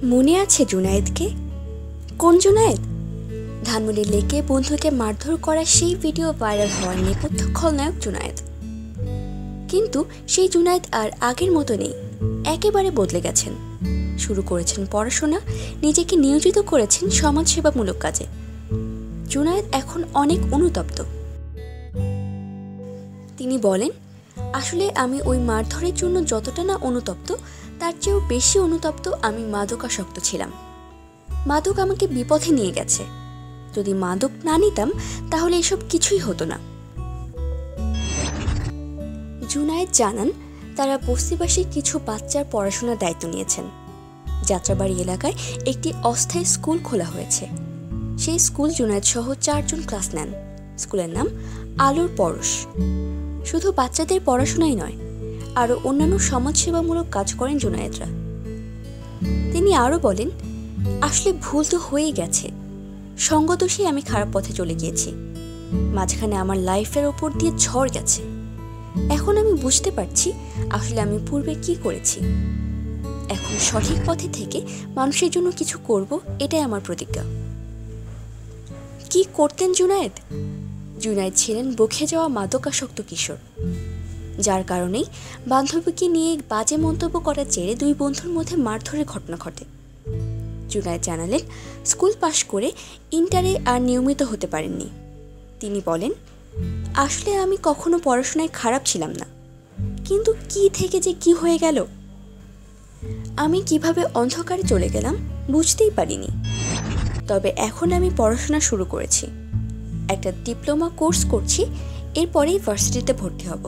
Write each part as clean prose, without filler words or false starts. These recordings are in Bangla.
মনে আছে জুনায়েদকে? কোন জুনায়েদ? ধানমন্ডি লেকে বন্ধুকে মারধর করা সেই ভিডিও ভাইরাল হওয়ার নেপথ্য খলনায়ক জুনায়েদ। কিন্তু সেই জুনায়েদ আর আগের মতো নেই, একেবারে বদলে গেছেন। শুরু করেছেন পড়াশোনা, নিজেকে নিয়োজিত করেছেন সমাজসেবামূলক কাজে। জুনায়েদ এখন অনেক অনুতপ্ত। তিনি বলেন, আসলে আমি ওই মারধরের জন্য যতটা না অনুতপ্ত, তার চেয়েও বেশি অনুতপ্ত আমি মাদকাসক্ত ছিলাম। মাদক আমাকে বিপথে নিয়ে গেছে। যদি মাদক না নিতাম তাহলে এসব কিছুই হতো না। জুনায়েদ জানান, তারা বস্তিবাসীর কিছু বাচ্চার পড়াশোনার দায়িত্ব নিয়েছেন। যাত্রাবাড়ি এলাকায় একটি অস্থায়ী স্কুল খোলা হয়েছে। সেই স্কুল জুনায়েদ সহ 4 জন ক্লাস নেন। স্কুলের নাম আলোর পরশ। শুধু বাচ্চাদের পড়াশোনাই নয়, আরও অন্যান্য সমাজসেবামূলক কাজ করেন জুনায়েদরা। তিনি আরও বলেন, আসলে ভুল তো হয়েই গেছে। সঙ্গদোষে আমি খারাপ পথে চলে গিয়েছি। মাঝখানে আমার লাইফের ওপর দিয়ে ঝড় গেছে। এখন আমি বুঝতে পারছি আসলে আমি পূর্বে কি করেছি। এখন সঠিক পথে থেকে মানুষের জন্য কিছু করব, এটাই আমার প্রতিজ্ঞা। কি করতেন জুনায়েদ? জুনায়েদ ছিলেন বকে যাওয়া মাদকাসক্ত কিশোর, যার কারণেই বান্ধবীকে নিয়ে বাজে মন্তব্য করার জেরে 2 বন্ধুর মধ্যে মারধরের ঘটনা ঘটে। জুনায়েদ জানালেন, স্কুল পাশ করে ইন্টারে আর নিয়মিত হতে পারেননি। তিনি বলেন, আসলে আমি কখনো পড়াশোনায় খারাপ ছিলাম না, কিন্তু কি থেকে যে কি হয়ে গেল, আমি কিভাবে অন্ধকারে চলে গেলাম বুঝতেই পারিনি। তবে এখন আমি পড়াশোনা শুরু করেছি, একটা ডিপ্লোমা কোর্স করছি, এরপরেই ভার্সিটিতে ভর্তি হব।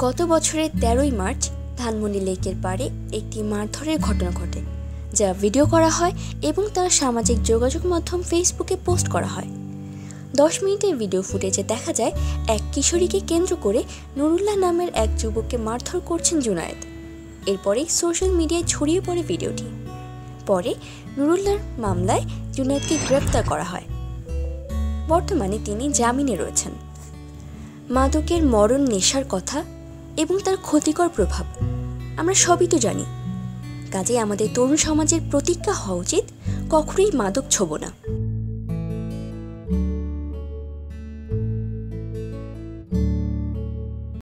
গত বছরের 13ই মার্চ ধানমন্ডি লেকের পাড়ে একটি মারধরের ঘটনা ঘটে, যা ভিডিও করা হয় এবং তার সামাজিক যোগাযোগ মাধ্যম ফেসবুকে পোস্ট করা হয়। 10 মিনিটের ভিডিও ফুটেজে দেখা যায় এক কিশোরীকে কেন্দ্র করে নুরুল্লাহ নামের এক যুবককে মারধর করছেন জুনায়েদ। এরপরেই সোশ্যাল মিডিয়ায় ছড়িয়ে পড়ে ভিডিওটি। পরে নুরুল্লাহর মামলায় জুনায়েদকে গ্রেফতার করা হয়। বর্তমানে তিনি জামিনে রয়েছেন। মাদকের মরণ নেশার কথা এবং তার ক্ষতিকর প্রভাব আমরা সবই তো জানি। কাজেই আমাদের তরুণ সমাজের প্রতিজ্ঞা হওয়া উচিত, কখনোই মাদক ছোঁব না।